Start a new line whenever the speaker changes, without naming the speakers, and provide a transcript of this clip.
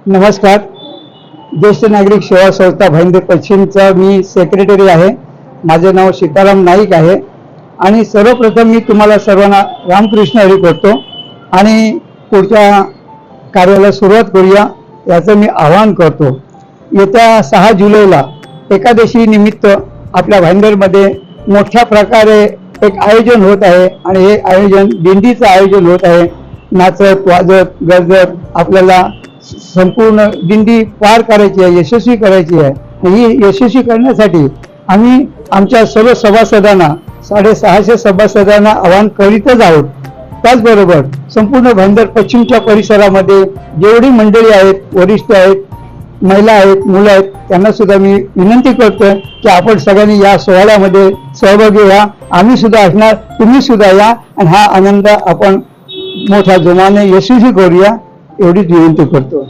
नमस्कार. ज्येष्ठ नागरिक सेवा संस्था भाईंदर पश्चिमचा मी सेक्रेटरी आहे. माझे नाव सीताराम नाईक आहे आणि सर्वप्रथम मी तुम्हाला सर्वांना रामकृष्ण हरी करतो आणि पुढच्या कार्याला सुरुवात करूया याचं मी आवाहन करतो. येत्या 6 जुलैला एकादशी निमित्त आपल्या भाईंदरमध्ये मोठ्या प्रकारे एक आयोजन होत आहे आणि हे आयोजन दिंडीचं आयोजन होत आहे. नाचत वाजत गजत आपल्याला संपूर्ण दिंडी पार करायची आहे, यशस्वी करायची आहे. ही यशस्वी करण्यासाठी आम्ही आमच्या सर्व सभासदांना 650 सभासदांना आवाहन करीतच आहोत. त्याचबरोबर संपूर्ण भाईंदर पश्चिमच्या परिसरामध्ये जेवढी मंडळी आहेत, वरिष्ठ आहेत, महिला आहेत, मुलं आहेत, त्यांना सुद्धा मी विनंती करतोय की आपण सगळ्यांनी या सोहळ्यामध्ये सहभागी व्हा. आम्ही सुद्धा असणार, तुम्ही सुद्धा या आणि हा आनंद आपण मोठ्या जोमाने यशस्वी करूया एवढीच विनंती करतो.